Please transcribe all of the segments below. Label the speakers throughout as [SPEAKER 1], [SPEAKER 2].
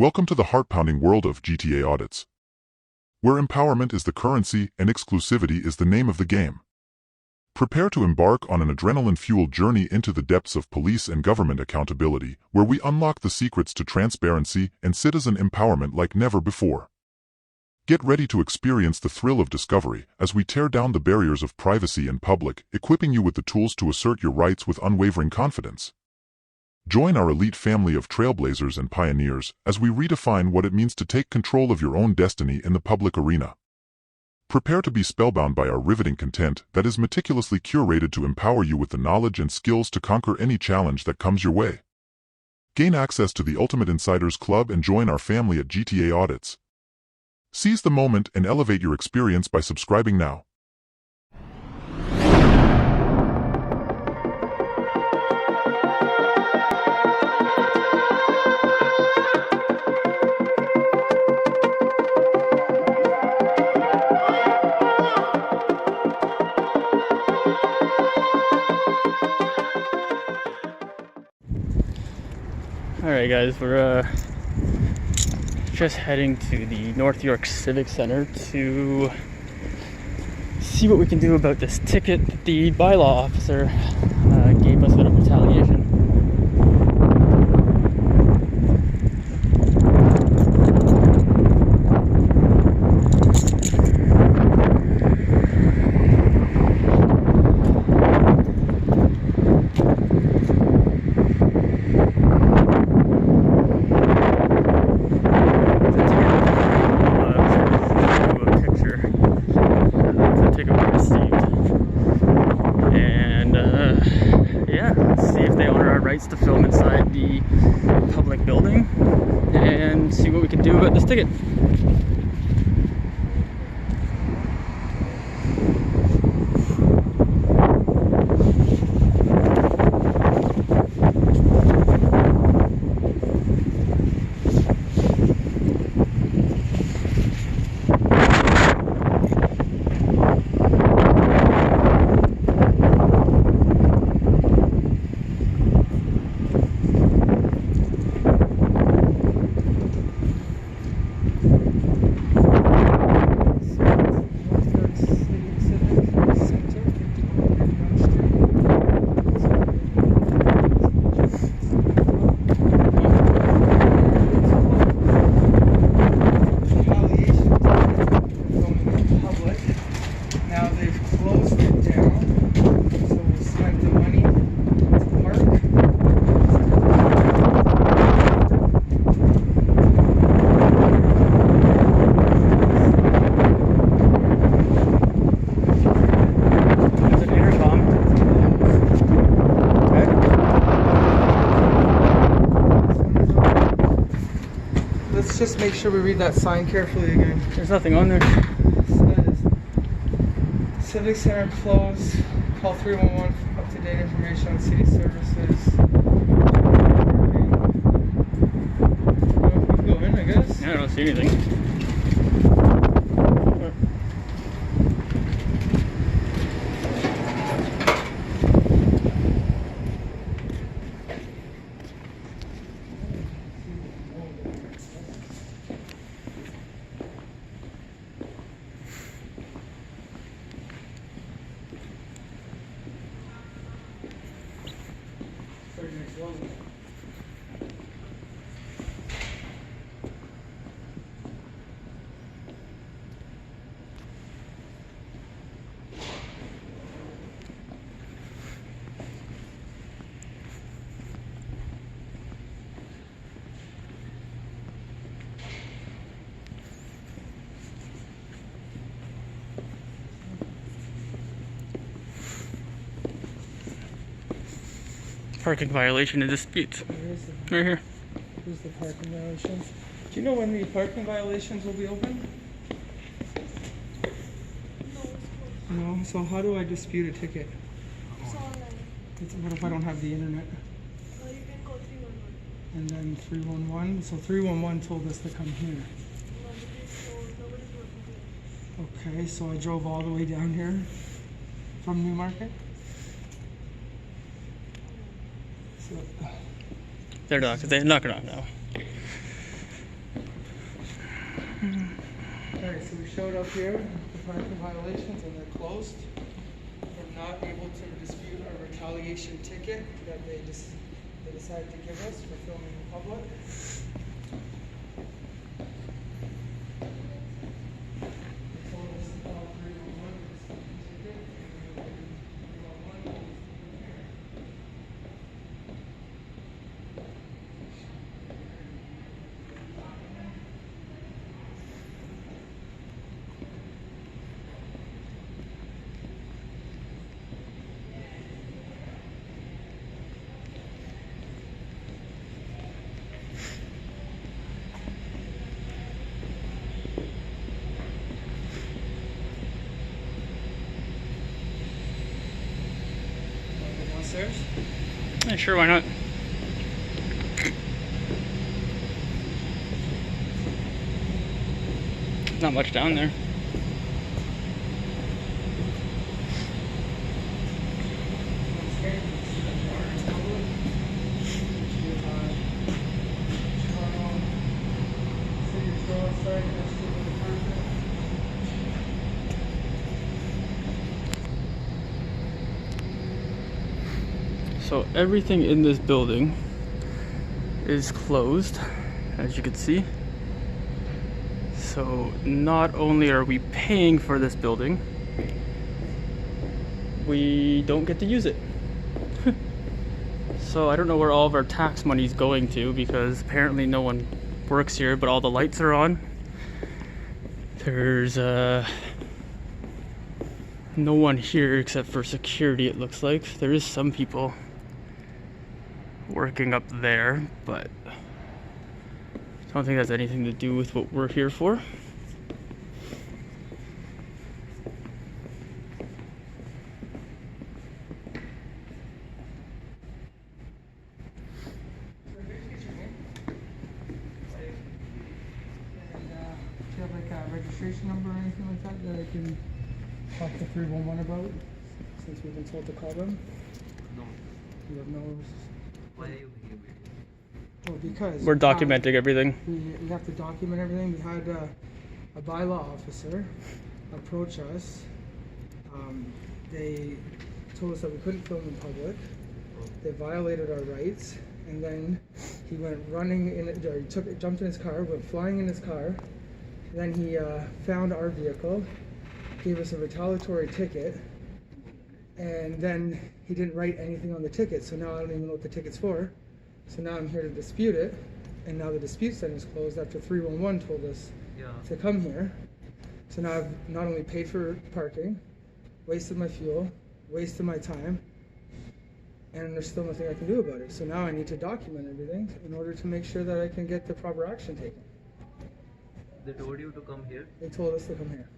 [SPEAKER 1] Welcome to the heart-pounding world of GTA audits, where empowerment is the currency and exclusivity is the name of the game. Prepare to embark on an adrenaline-fueled journey into the depths of police and government accountability, where we unlock the secrets to transparency and citizen empowerment like never before. Get ready to experience the thrill of discovery as we tear down the barriers of privacy and public, equipping you with the tools to assert your rights with unwavering confidence. Join our elite family of trailblazers and pioneers as we redefine what it means to take control of your own destiny in the public arena. Prepare to be spellbound by our riveting content that is meticulously curated to empower you with the knowledge and skills to conquer any challenge that comes your way. Gain access to the Ultimate Insiders Club and join our family at GTA Audits. Seize the moment and elevate your experience by subscribing now.
[SPEAKER 2] Alright guys, we're just heading to the North York Civic Center to see what we can do about this ticket that the bylaw officer gave us out of retaliation. To film inside the public building and see what we can do about this ticket.
[SPEAKER 3] Let's just make sure we read that sign carefully again.
[SPEAKER 2] There's nothing on there.
[SPEAKER 3] It says, Civic Center closed. Call 311 for up-to-date information on city services. We go in, I guess.
[SPEAKER 2] Yeah, I don't see anything. Parking violation and dispute. Right here.
[SPEAKER 3] Here's the parking violations. Do you know when the parking violations will be open? No. So how do I dispute a ticket?
[SPEAKER 4] It's online.
[SPEAKER 3] What if I don't have the internet?
[SPEAKER 4] You can call 311.
[SPEAKER 3] And then 311. So 311 told us to come here.
[SPEAKER 4] Nobody's working here.
[SPEAKER 3] Okay, so I drove all the way down here from Newmarket. So
[SPEAKER 2] They're not, because they're not gonna know.
[SPEAKER 3] showed up here, the parking violations, and they're closed. We're not able to dispute our retaliation ticket that they decided to give us for filming in public. They told us to call 311 for the speeding ticket, and we were 311 here. Downstairs?
[SPEAKER 2] Yeah, sure, why not? Not much down there. So everything in this building is closed, as you can see. So not only are we paying for this building, we don't get to use it. So I don't know where all of our tax money is going to, because apparently no one works here, but all the lights are on. There's no one here except for security, it looks like. There is some people working up there, but I don't think that's anything to do with what we're here for.
[SPEAKER 3] Do you have like a registration number or anything like that that I can talk to 311 about, since we've been told to call them?
[SPEAKER 5] No.
[SPEAKER 3] You have no...
[SPEAKER 5] Why are you here?
[SPEAKER 3] Well, because...
[SPEAKER 2] We're documenting everything.
[SPEAKER 3] We have to document everything. We had a bylaw officer approach us. They told us that we couldn't film in public. They violated our rights, and then he went running in, or he jumped in his car, went flying in his car. Then he found our vehicle, gave us a retaliatory ticket, and then he didn't write anything on the ticket, so now I don't even know what the ticket's for. So now I'm here to dispute it, and now the dispute center is closed after 311 told us to come here. So now I've not only paid for parking, wasted my fuel, wasted my time, and there's still nothing I can do about it. So now I need to document everything in order to make sure that I can get the proper action taken.
[SPEAKER 5] They told you to come here,
[SPEAKER 3] They told us to come here.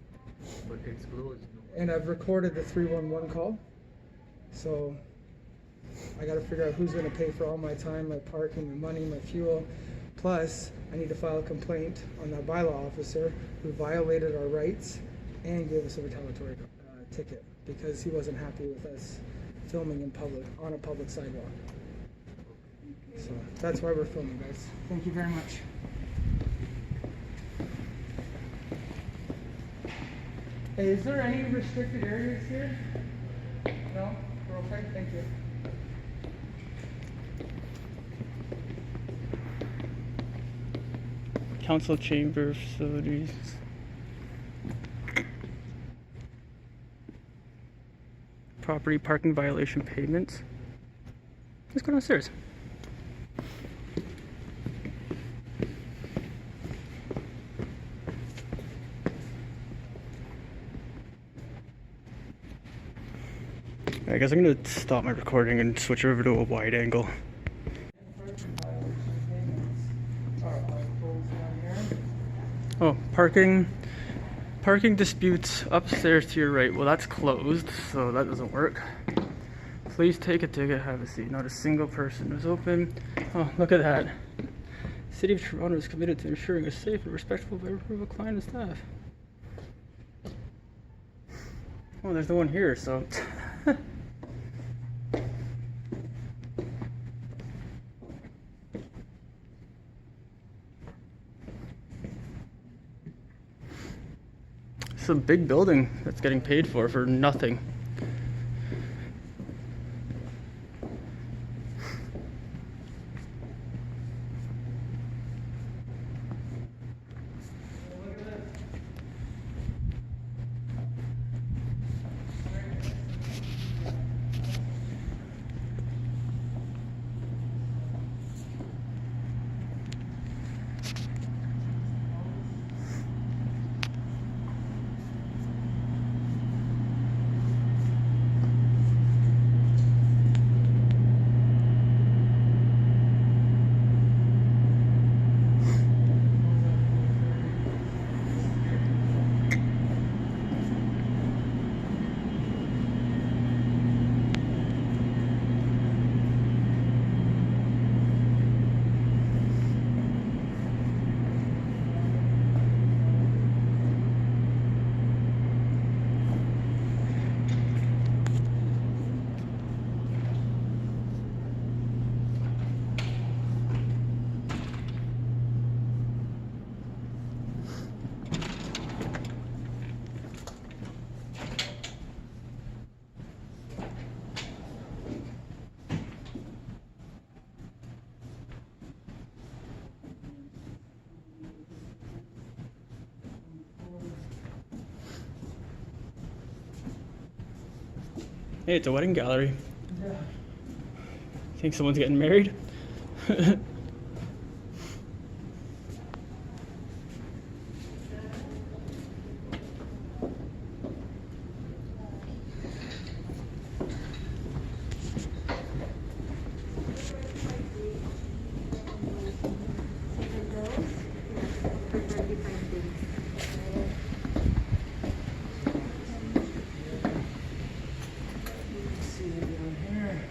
[SPEAKER 5] but it's closed. No?
[SPEAKER 3] And I've recorded the 311 call, so I got to figure out who's going to pay for all my time, my parking, my money, my fuel. Plus, I need to file a complaint on that bylaw officer who violated our rights and gave us a retaliatory ticket because he wasn't happy with us filming in public, on a public sidewalk. So that's why we're filming, guys. Thank you very much. Hey, is there any restricted areas here? No? We're okay? Thank you.
[SPEAKER 2] Council chamber facilities. Property parking violation payments. Let's go downstairs. I guess I'm gonna stop my recording and switch over to a wide angle. Oh, parking disputes upstairs to your right. Well, that's closed, so that doesn't work. Please take a ticket, have a seat. Not a single person was open. Oh, look at that. City of Toronto is committed to ensuring a safe and respectful environment of client and staff. Oh, there's the one here, so. It's a big building that's getting paid for nothing. Hey, it's a wedding gallery.
[SPEAKER 3] Yeah.
[SPEAKER 2] Think someone's getting married?
[SPEAKER 3] See it down here.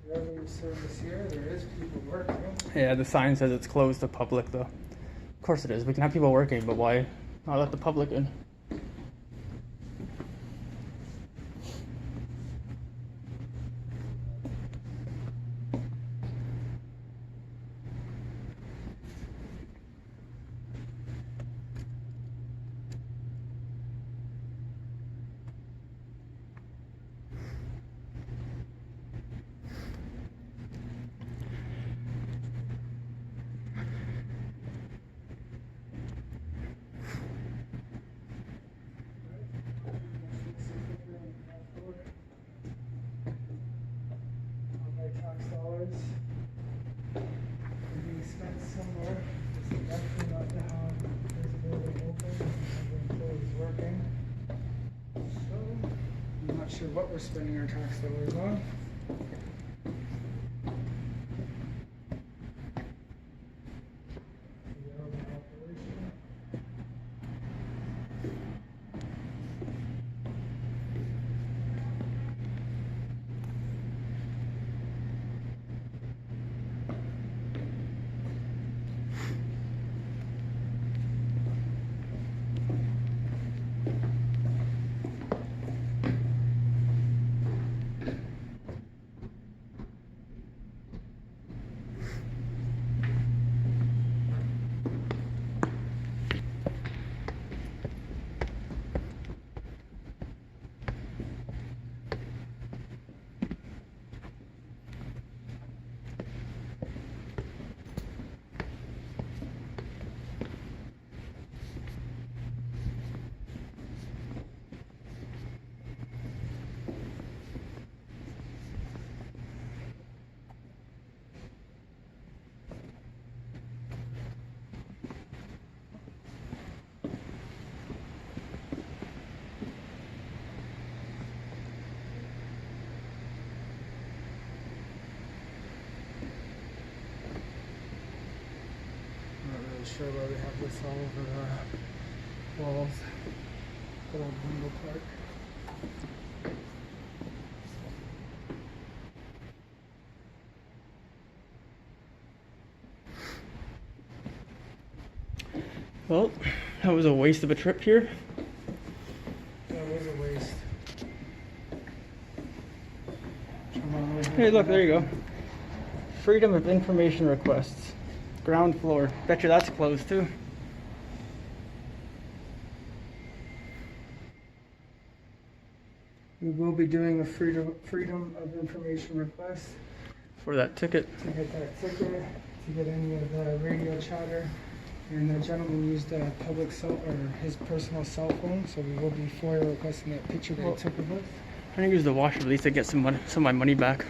[SPEAKER 3] Revenue service here, there is people working.
[SPEAKER 2] Yeah, the sign says it's closed to public though. Of course it is. We can have people working, but why not let the public in?
[SPEAKER 3] All my tax dollars are being spent somewhere. It's definitely not to have this building open and have the employees working. So, I'm not sure what we're spending our tax dollars on. The urban operation. sure why we have this all over the walls. Good old window park.
[SPEAKER 2] Well, that was a waste of a trip here.
[SPEAKER 3] That was a waste.
[SPEAKER 2] Hey, look, there you go. Freedom of information requests. Ground floor. Bet you that's closed too.
[SPEAKER 3] We will be doing a freedom of information request
[SPEAKER 2] For that ticket.
[SPEAKER 3] to get that ticket, to get any of the radio chatter. And the gentleman used a public cell or his personal cell phone, so we will be FOIA requesting that picture that he took of us.
[SPEAKER 2] I'm trying to use the washer at least to get some of my money back.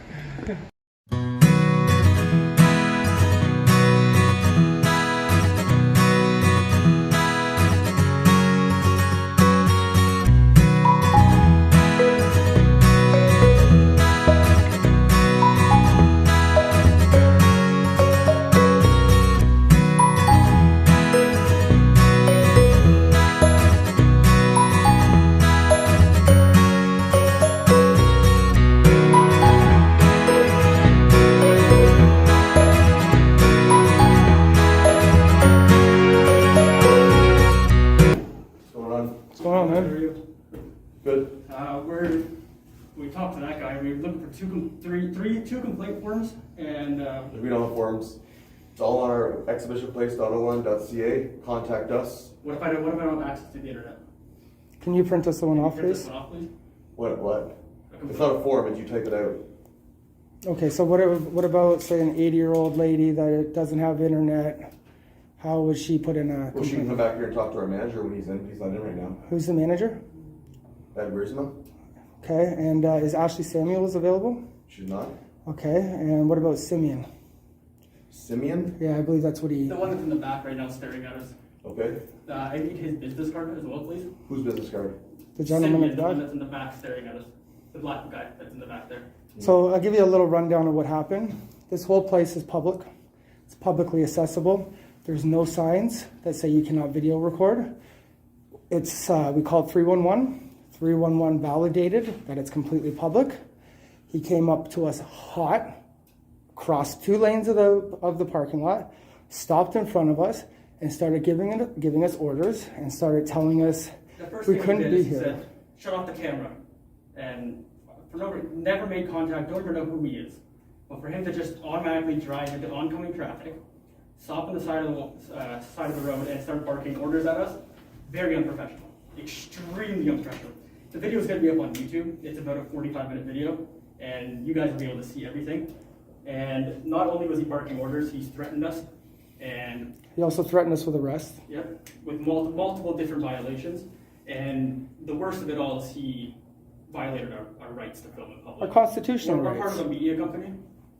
[SPEAKER 3] What's going on, man?
[SPEAKER 6] Good.
[SPEAKER 2] We talked to that guy. We were looking for two complaint forms, and
[SPEAKER 6] If we don't have forms, it's all on our exhibitionplace.online.ca. Contact us.
[SPEAKER 2] what if I don't have access to the internet?
[SPEAKER 3] Can you print us the one off,
[SPEAKER 2] Print this
[SPEAKER 3] please?
[SPEAKER 2] one off, please.
[SPEAKER 6] What? It's not a form, it's you type it out.
[SPEAKER 3] Okay, so what about, say, an 80-year-old lady that doesn't have internet? How would she put in a
[SPEAKER 6] Well, she can come
[SPEAKER 3] complaint?
[SPEAKER 6] back here and talk to our manager when he's in. He's not in right now.
[SPEAKER 3] Who's the manager?
[SPEAKER 6] Ed Brisma?
[SPEAKER 3] Okay, and is Ashley Samuels available?
[SPEAKER 6] She's not.
[SPEAKER 3] Okay, and what about Simeon?
[SPEAKER 6] Simeon?
[SPEAKER 3] Yeah, I believe that's what he...
[SPEAKER 2] The one that's in the back right now staring at us.
[SPEAKER 6] Okay.
[SPEAKER 2] I need his business card as well, please.
[SPEAKER 6] Whose business card?
[SPEAKER 3] The gentleman
[SPEAKER 2] Simeon,
[SPEAKER 3] at
[SPEAKER 2] the
[SPEAKER 3] the
[SPEAKER 2] one
[SPEAKER 3] back?
[SPEAKER 2] that's in the back staring at us. The black guy that's in the back there.
[SPEAKER 3] So I'll give you a little rundown of what happened. This whole place is public. It's publicly accessible. There's no signs that say you cannot video record. It's we called 311. 311 validated that it's completely public. He came up to us hot, crossed 2 lanes of the parking lot, stopped in front of us, and started giving us orders and started telling us
[SPEAKER 2] The first
[SPEAKER 3] we
[SPEAKER 2] thing
[SPEAKER 3] couldn't
[SPEAKER 2] he did
[SPEAKER 3] be
[SPEAKER 2] is he
[SPEAKER 3] here.
[SPEAKER 2] said, shut off the camera. And for no reason, never made contact, don't even know who he is. But for him to just automatically drive into oncoming traffic, stop on the side of the road and start barking orders at us, very unprofessional. Extremely unprofessional. The video is going to be up on YouTube. It's about a 45-minute video, and you guys will be able to see everything. And not only was he barking orders, he's threatened us, and
[SPEAKER 3] He also threatened us with arrest.
[SPEAKER 2] yep, with multiple different violations. And the worst of it all is he violated our rights to film in public.
[SPEAKER 3] Our constitutional
[SPEAKER 2] We're part
[SPEAKER 3] rights.
[SPEAKER 2] of a media company,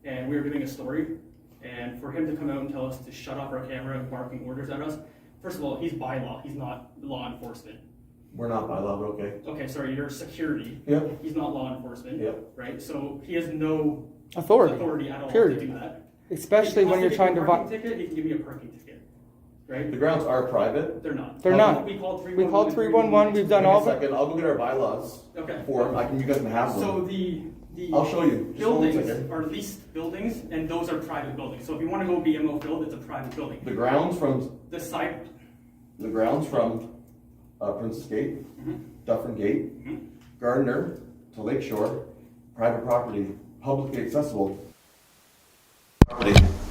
[SPEAKER 2] and we were doing a story. And for him to come out and tell us to shut off our camera and barking orders at us, first of all, he's by law. He's not law enforcement.
[SPEAKER 6] We're not by law, but okay.
[SPEAKER 2] Okay, sorry, you're security.
[SPEAKER 6] Yep.
[SPEAKER 2] He's not law enforcement.
[SPEAKER 6] Yep.
[SPEAKER 2] Right? So he has no
[SPEAKER 3] Authority.
[SPEAKER 2] at all
[SPEAKER 3] Period.
[SPEAKER 2] to do that.
[SPEAKER 3] Especially when you're trying to...
[SPEAKER 2] parking ticket, he can give me a parking ticket. Right?
[SPEAKER 6] The grounds are private.
[SPEAKER 2] They're not.
[SPEAKER 3] They're not.
[SPEAKER 2] We called 311.
[SPEAKER 3] We called 311. We've done
[SPEAKER 6] Wait
[SPEAKER 3] all
[SPEAKER 6] a
[SPEAKER 3] the...
[SPEAKER 6] second, I'll go get our bylaws.
[SPEAKER 2] Okay.
[SPEAKER 6] Form. You guys can have
[SPEAKER 2] So
[SPEAKER 6] one.
[SPEAKER 2] the
[SPEAKER 6] I'll show you. Just hold on a
[SPEAKER 2] buildings
[SPEAKER 6] second.
[SPEAKER 2] are leased buildings, and those are private buildings. So if you want to go BMO filled, it's a private building.
[SPEAKER 6] The grounds from
[SPEAKER 2] The side,
[SPEAKER 6] Princess Gate,
[SPEAKER 2] Mhm.
[SPEAKER 6] Dufferin Gate,
[SPEAKER 2] Mhm.
[SPEAKER 6] Gardner to Lakeshore, private property, publicly accessible.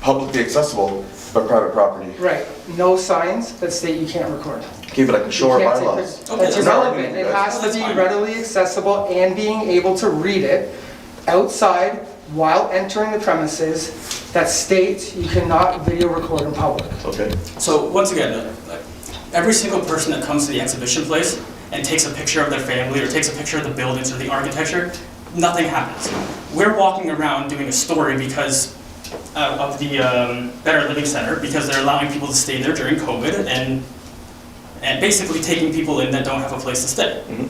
[SPEAKER 6] Publicly accessible, but private property.
[SPEAKER 3] Right. No signs that state you can't record.
[SPEAKER 6] Okay, but I can show our
[SPEAKER 3] You can't take
[SPEAKER 6] bylaws.
[SPEAKER 3] it.
[SPEAKER 2] Okay,
[SPEAKER 3] That's
[SPEAKER 2] that's
[SPEAKER 3] irrelevant.
[SPEAKER 6] fine.
[SPEAKER 3] It has to
[SPEAKER 2] That's
[SPEAKER 3] be
[SPEAKER 2] fine.
[SPEAKER 3] readily accessible and being able to read it outside while entering the premises that states you cannot video record in public.
[SPEAKER 6] Okay.
[SPEAKER 2] So once again, every single person that comes to the exhibition place and takes a picture of their family or takes a picture of the buildings or the architecture, nothing happens. We're walking around doing a story because of the Better Living Center, because they're allowing people to stay there during COVID and basically taking people in that don't have a place to stay.
[SPEAKER 6] Mhm.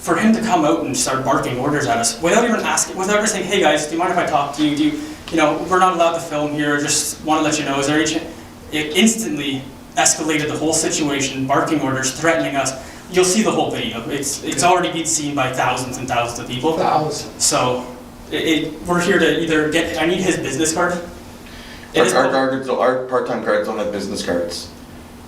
[SPEAKER 2] For him to come out and start barking orders at us without even asking, without ever saying, "Hey guys, do you mind if I talk to you? We're not allowed to film here. Just want to let you know, is there any chance?" It instantly escalated the whole situation, barking orders, threatening us. You'll see the whole video. It's already been seen by thousands and thousands of people.
[SPEAKER 3] Thousands.
[SPEAKER 2] So we're here to either get. I need his business card. It is
[SPEAKER 6] Our part-time guards don't have business cards.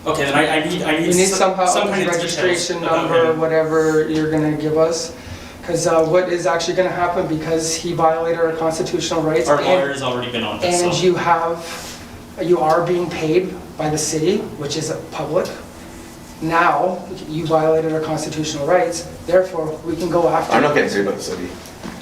[SPEAKER 2] Okay, then I need.
[SPEAKER 3] You need somehow
[SPEAKER 2] some
[SPEAKER 3] his
[SPEAKER 2] kind of
[SPEAKER 3] registration
[SPEAKER 2] details about
[SPEAKER 3] number,
[SPEAKER 2] him.
[SPEAKER 3] whatever you're gonna give us. Because what is actually gonna happen, because he violated our constitutional rights.
[SPEAKER 2] Our
[SPEAKER 3] and-
[SPEAKER 2] lawyer has already been on this.
[SPEAKER 3] And
[SPEAKER 2] So.
[SPEAKER 3] you are being paid by the city, which is public. Now, you violated our constitutional rights, therefore, we can go after.
[SPEAKER 6] I'm not getting paid by the city.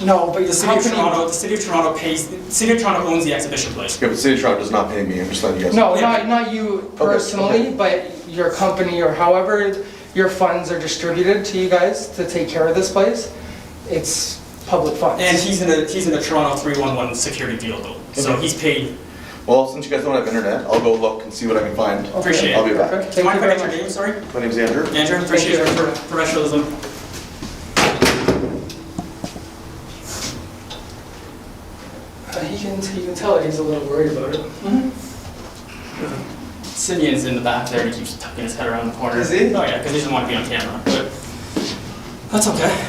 [SPEAKER 3] No, but
[SPEAKER 2] The
[SPEAKER 3] the
[SPEAKER 2] city of
[SPEAKER 3] company.
[SPEAKER 2] Toronto. The city of Toronto pays. The city of Toronto owns the exhibition place.
[SPEAKER 6] Yeah, but the city of Toronto does not pay me. I'm just letting you guys
[SPEAKER 3] No,
[SPEAKER 6] know.
[SPEAKER 3] not you personally,
[SPEAKER 6] okay.
[SPEAKER 3] but your company or however your funds are distributed to you guys to take care of this place. It's public funds.
[SPEAKER 2] And he's in a Toronto 311 security deal though, so
[SPEAKER 6] Okay.
[SPEAKER 2] he's paid.
[SPEAKER 6] Well, since you guys don't have internet, I'll go look and see what I can find.
[SPEAKER 3] Okay.
[SPEAKER 2] Appreciate it.
[SPEAKER 6] I'll be back.
[SPEAKER 3] Perfect.
[SPEAKER 2] Do you mind
[SPEAKER 3] Thank
[SPEAKER 2] if I
[SPEAKER 3] you
[SPEAKER 2] get your
[SPEAKER 3] very
[SPEAKER 2] name? Sorry,
[SPEAKER 6] My name's Andrew.
[SPEAKER 2] Andrew. Appreciate
[SPEAKER 3] Thank you.
[SPEAKER 2] your professionalism.
[SPEAKER 3] He can tell that he's a little worried about it.
[SPEAKER 2] Simeon's in the back there. He keeps tucking his head around the corner.
[SPEAKER 3] Is he?
[SPEAKER 2] Oh yeah, because he doesn't want to be on camera. But that's okay.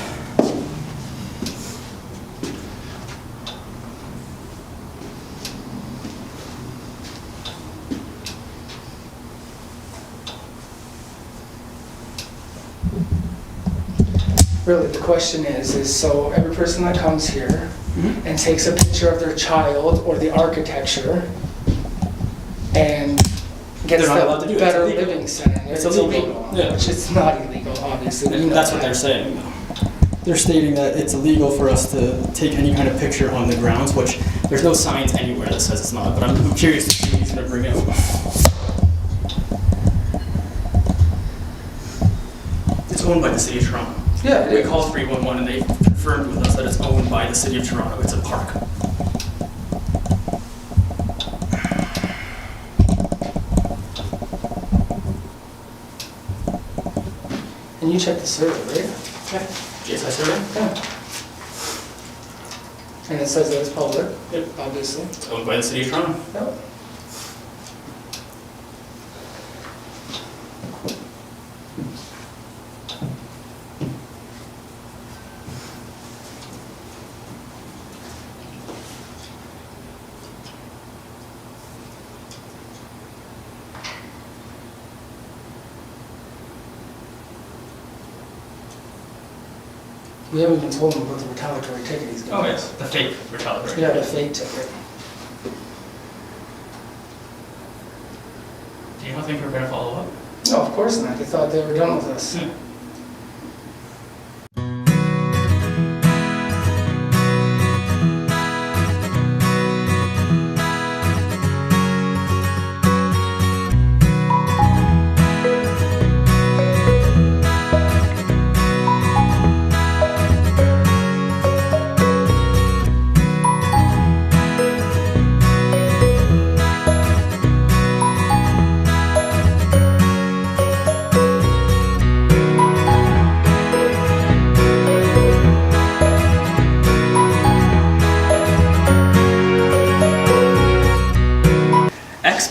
[SPEAKER 3] Really, the question is so every person that comes here and takes a picture of their child or the architecture and gets
[SPEAKER 2] They're not allowed to
[SPEAKER 3] the
[SPEAKER 2] do it.
[SPEAKER 3] Better
[SPEAKER 2] It's illegal.
[SPEAKER 3] Living Center.
[SPEAKER 2] It's illegal. Yeah.
[SPEAKER 3] Which it's not illegal, obviously. we know
[SPEAKER 2] That's what
[SPEAKER 3] that.
[SPEAKER 2] they're saying. They're stating that it's illegal for us to take any kind of picture on the grounds, which there's no signs anywhere that says it's not. But I'm curious to see what he's going to bring out. It's owned by the city of Toronto.
[SPEAKER 3] Yeah, it
[SPEAKER 2] We
[SPEAKER 3] is.
[SPEAKER 2] called 311 and they confirmed with us that it's owned by the city of Toronto. It's a park.
[SPEAKER 3] And you check the survey, right?
[SPEAKER 2] Okay. GSI survey?
[SPEAKER 3] Yeah. And it says that it's public,
[SPEAKER 2] Yep.
[SPEAKER 3] obviously.
[SPEAKER 2] It's owned by the city of Toronto.
[SPEAKER 3] Yep. We haven't even told him about the retaliatory ticket he's
[SPEAKER 2] Oh
[SPEAKER 3] got.
[SPEAKER 2] yes, the fake retaliatory.
[SPEAKER 3] Yeah, the fake ticket.
[SPEAKER 2] Do you not think we're going to follow up?
[SPEAKER 3] No, of course not. They thought they were done with us.
[SPEAKER 2] Hmm.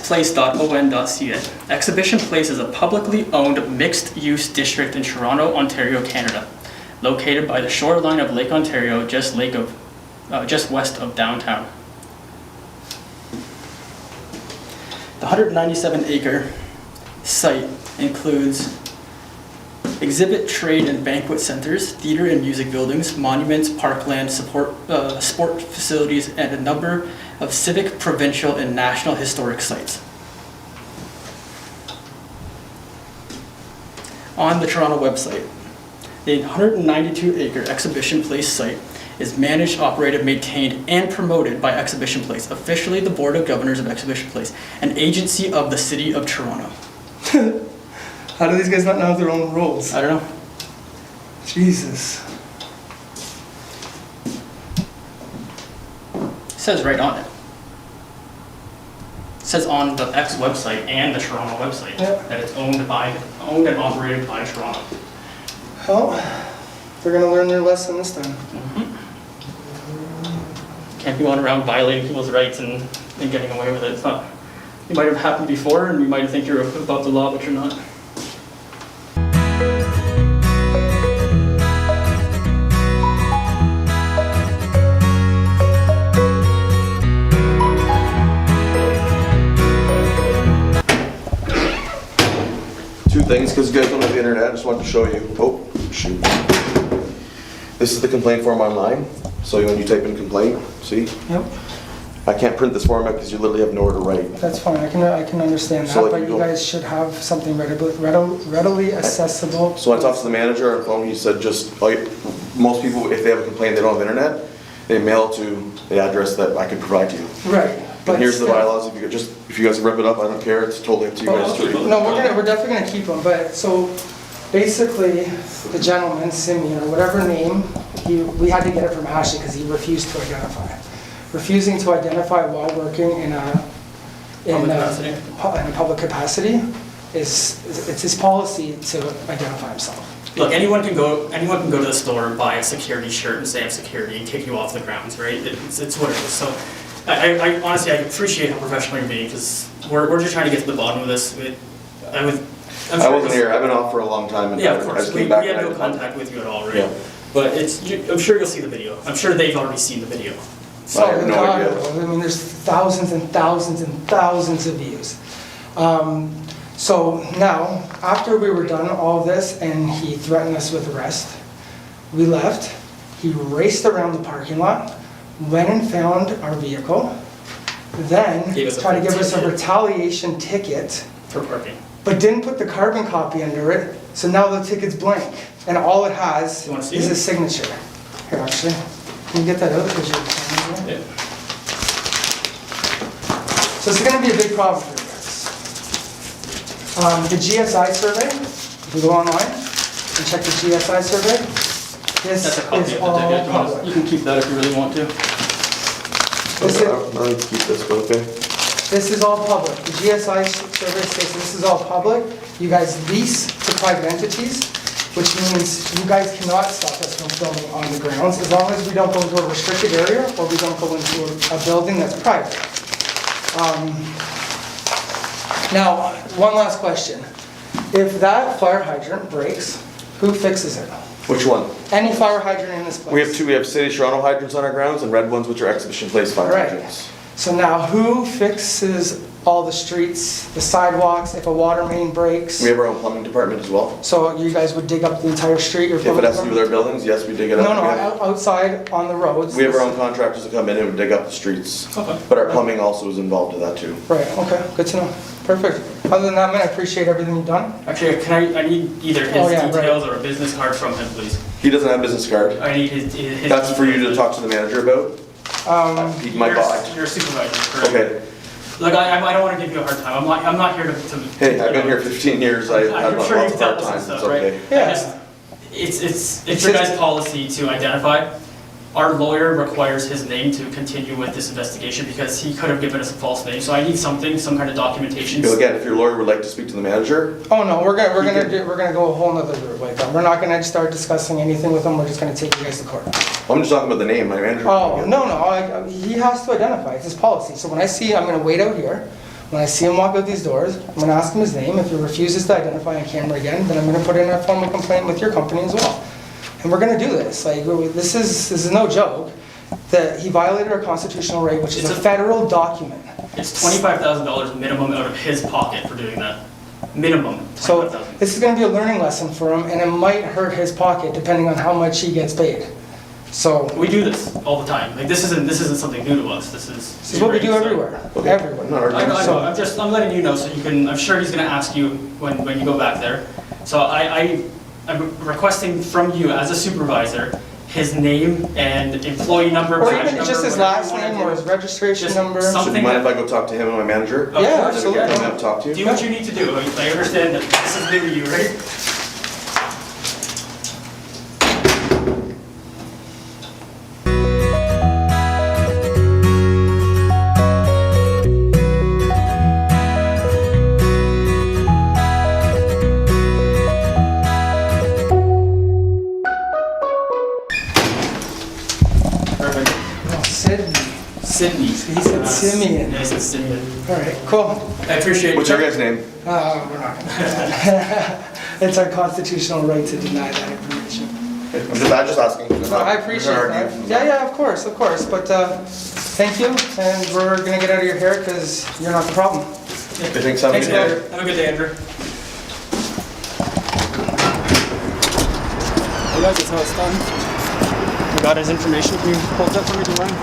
[SPEAKER 2] xplace.on.ca. Exhibition Place is a publicly owned mixed-use district in Toronto, Ontario, Canada, located by the shoreline of Lake Ontario, just west of downtown. The 197-acre site includes exhibit, trade, and banquet centers, theater and music buildings, monuments, parkland, sport facilities, and a number of civic, provincial, and national historic sites. On the Toronto website, the 192-acre Exhibition Place site is managed, operated, maintained, and promoted by Exhibition Place, officially the Board of Governors of Exhibition Place, an agency of the City of Toronto.
[SPEAKER 3] How do these guys not know their own rules?
[SPEAKER 2] I don't know.
[SPEAKER 3] Jesus.
[SPEAKER 2] It says right on it. It says on the X website and the Toronto website
[SPEAKER 3] Yeah.
[SPEAKER 2] that it's owned and operated by Toronto.
[SPEAKER 3] Well, they're gonna learn their lesson this time.
[SPEAKER 2] Can't be going around violating people's rights and getting away with it. It's not You might have happened before, and you might think you're above the law, but you're not.
[SPEAKER 6] Two things, because you guys don't have the internet, I just wanted to show you. Oh, shoot. This is the complaint form online. So when you type in complaint, see?
[SPEAKER 3] Yep.
[SPEAKER 6] I can't print this format because you literally have nowhere to write.
[SPEAKER 3] That's fine. I can understand that,
[SPEAKER 6] So, like,
[SPEAKER 3] but
[SPEAKER 6] you
[SPEAKER 3] you
[SPEAKER 6] don't-
[SPEAKER 3] guys should have something readily accessible.
[SPEAKER 6] So when I talked to the manager on the phone, he said just, most people, if they have a complaint, they don't have internet, they mail to the address that I could provide to you.
[SPEAKER 3] Right.
[SPEAKER 6] And here's the
[SPEAKER 3] still-
[SPEAKER 6] bylaws, if you guys rip it up, I don't care, it's totally up to you guys to.
[SPEAKER 3] No, we're definitely gonna keep them, but so basically, the gentleman, Simeon, or whatever name, we had to get it from Ashley because he refused to identify. Refusing to identify while working in a public capacity it's his policy to identify himself.
[SPEAKER 2] Look, anyone can go to the store and buy a security shirt and say I'm security and kick you off the grounds, right? It's what it is. So I honestly, I appreciate how professional you're being, because we're just trying to get to the bottom of this.
[SPEAKER 6] I wasn't here, I've been off for a long time. And
[SPEAKER 2] Yeah, of
[SPEAKER 6] I
[SPEAKER 2] course.
[SPEAKER 6] just
[SPEAKER 2] We
[SPEAKER 6] came back
[SPEAKER 2] had
[SPEAKER 6] and
[SPEAKER 2] no
[SPEAKER 6] I-
[SPEAKER 2] contact with you at all, right?
[SPEAKER 6] Yeah.
[SPEAKER 2] But I'm sure you'll see the video. I'm sure they've already seen the video.
[SPEAKER 6] I have no
[SPEAKER 3] God,
[SPEAKER 6] idea.
[SPEAKER 3] I mean, there's thousands and thousands and thousands of views. So now, after we were done all of this and he threatened us with arrest, we left. He raced around the parking lot, went and found our vehicle, then
[SPEAKER 2] Gave us a
[SPEAKER 3] tried to give us a
[SPEAKER 2] ticket.
[SPEAKER 3] retaliation ticket,
[SPEAKER 2] For parking.
[SPEAKER 3] but didn't put the carbon copy under it, so now the ticket's blank. And all it has
[SPEAKER 2] You wanna see
[SPEAKER 3] is
[SPEAKER 2] it?
[SPEAKER 3] a signature. Here, actually, can you get that out? Because you're
[SPEAKER 2] Yeah.
[SPEAKER 3] So it's gonna be a big problem for you guys. The GSI survey, if we go online and check the GSI survey, this
[SPEAKER 2] That's a copy
[SPEAKER 3] is
[SPEAKER 2] of the
[SPEAKER 3] all
[SPEAKER 2] ticket. You
[SPEAKER 3] public.
[SPEAKER 2] can keep that if you really want to.
[SPEAKER 3] This
[SPEAKER 6] I'll need to keep this, but okay.
[SPEAKER 3] This is all public. The GSI survey states this is all public. You guys lease to private entities, which means you guys cannot stop us from filming on the grounds as long as we don't go into a restricted area or we don't go into a building that's private. Now, one last question. If that fire hydrant breaks, who fixes it?
[SPEAKER 6] Which one?
[SPEAKER 3] Any fire hydrant in this place?
[SPEAKER 6] We have two, we have City of Toronto hydrants on our grounds and red ones, which are exhibition place fire
[SPEAKER 3] Right.
[SPEAKER 6] hydrants.
[SPEAKER 3] So now, who fixes all the streets, the sidewalks, if a water main breaks?
[SPEAKER 6] We have our own plumbing department as well.
[SPEAKER 3] So you guys would dig up the entire street?
[SPEAKER 6] If it has to do with our buildings, yes, we dig it up.
[SPEAKER 3] No, no,
[SPEAKER 6] We have-
[SPEAKER 3] outside on the roads.
[SPEAKER 6] We have our own contractors that come in and would dig up the streets.
[SPEAKER 2] Okay.
[SPEAKER 6] But our plumbing also is involved in that too.
[SPEAKER 3] Right, okay, good to know. Perfect. Other than that, man, I appreciate everything you've done.
[SPEAKER 2] Actually, I need either his
[SPEAKER 3] Oh, yeah, right.
[SPEAKER 2] details or a business card from him, please.
[SPEAKER 6] He doesn't have a business card.
[SPEAKER 2] I need his
[SPEAKER 6] That's for you to talk to the manager about. He might buy.
[SPEAKER 2] You're a supervisor, correct?
[SPEAKER 6] Okay.
[SPEAKER 2] Look, I don't want to give you a hard time. I'm not here to.
[SPEAKER 6] Hey, I've been here 15 years. I've had
[SPEAKER 2] I'm
[SPEAKER 6] lots
[SPEAKER 2] sure
[SPEAKER 6] of
[SPEAKER 2] you've dealt
[SPEAKER 6] hard
[SPEAKER 2] with some
[SPEAKER 6] times.
[SPEAKER 2] stuff,
[SPEAKER 6] It's
[SPEAKER 2] right?
[SPEAKER 6] okay.
[SPEAKER 3] Yeah.
[SPEAKER 2] It's your guys' policy to identify. Our lawyer requires his name to continue with this investigation because he could have given us a false name. So I need some kind of documentation.
[SPEAKER 6] So again, if your lawyer would like to speak to the manager,
[SPEAKER 3] Oh, no, we're gonna go a whole nother route like that. We're not gonna start discussing anything with them, we're just gonna take you guys to court.
[SPEAKER 6] I'm just talking about the name, my manager.
[SPEAKER 3] Oh, no, he has to identify, it's his policy. So when I see, I'm gonna wait out here. When I see him walk out these doors, I'm gonna ask him his name. If he refuses to identify on camera again, then I'm gonna put in a formal complaint with your company as well. And we're gonna do this, like, this is no joke. That he violated our constitutional right, which is
[SPEAKER 2] It's
[SPEAKER 3] a
[SPEAKER 2] a-
[SPEAKER 3] federal document.
[SPEAKER 2] It's $25,000 minimum out of his pocket for doing that. Minimum.
[SPEAKER 3] So
[SPEAKER 2] 25,000.
[SPEAKER 3] this is gonna be a learning lesson for him, and it might hurt his pocket depending on how much he gets paid. So
[SPEAKER 2] We do this all the time. Like this isn't something new to us. This
[SPEAKER 3] this is what we do
[SPEAKER 2] so-
[SPEAKER 3] everywhere,
[SPEAKER 6] Okay.
[SPEAKER 3] everywhere.
[SPEAKER 6] I'm not
[SPEAKER 2] I
[SPEAKER 6] arguing.
[SPEAKER 2] know, I'm letting you know so you can, I'm sure he's gonna ask you when you go back there. So I'm requesting from you as a supervisor, his name and employee number.
[SPEAKER 3] Or
[SPEAKER 2] badge
[SPEAKER 3] even
[SPEAKER 2] number,
[SPEAKER 3] just his
[SPEAKER 2] whatever
[SPEAKER 3] last
[SPEAKER 2] you wanna
[SPEAKER 3] name or
[SPEAKER 2] do.
[SPEAKER 3] his registration
[SPEAKER 2] Just
[SPEAKER 3] number.
[SPEAKER 6] So do
[SPEAKER 2] something
[SPEAKER 6] you mind
[SPEAKER 2] that-
[SPEAKER 6] if I go talk to him and my manager?
[SPEAKER 2] Of
[SPEAKER 3] Yeah,
[SPEAKER 2] course,
[SPEAKER 3] absolutely.
[SPEAKER 6] Can I have talk to
[SPEAKER 2] Do
[SPEAKER 6] you?
[SPEAKER 2] what you need to do. I understand that this is new to you, right? Perfect.
[SPEAKER 3] No, Sydney.
[SPEAKER 2] Sydney.
[SPEAKER 3] He said see me in.
[SPEAKER 2] Nice to see you.
[SPEAKER 3] All right, cool.
[SPEAKER 2] I appreciate
[SPEAKER 6] What's your guy's name?
[SPEAKER 3] We're not gonna do that. It's our constitutional right to deny that information.
[SPEAKER 6] I'm just asking.
[SPEAKER 3] I appreciate that. Yeah, of course. But thank you, and we're gonna get out of your hair because you're not the problem.
[SPEAKER 6] You think something?
[SPEAKER 2] Thanks, Andrew. Have a good day, Andrew. Hey guys, that's how it's done. We got his information. Can you hold that for me, do you mind?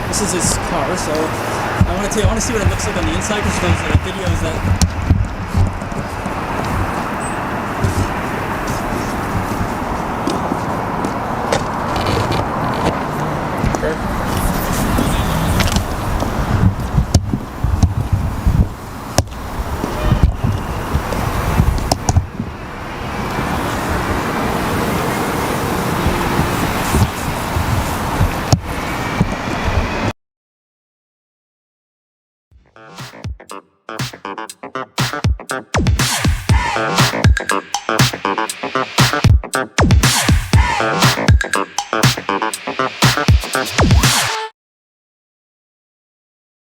[SPEAKER 2] This is his car, so I want to see what it looks like on the inside because those videos that.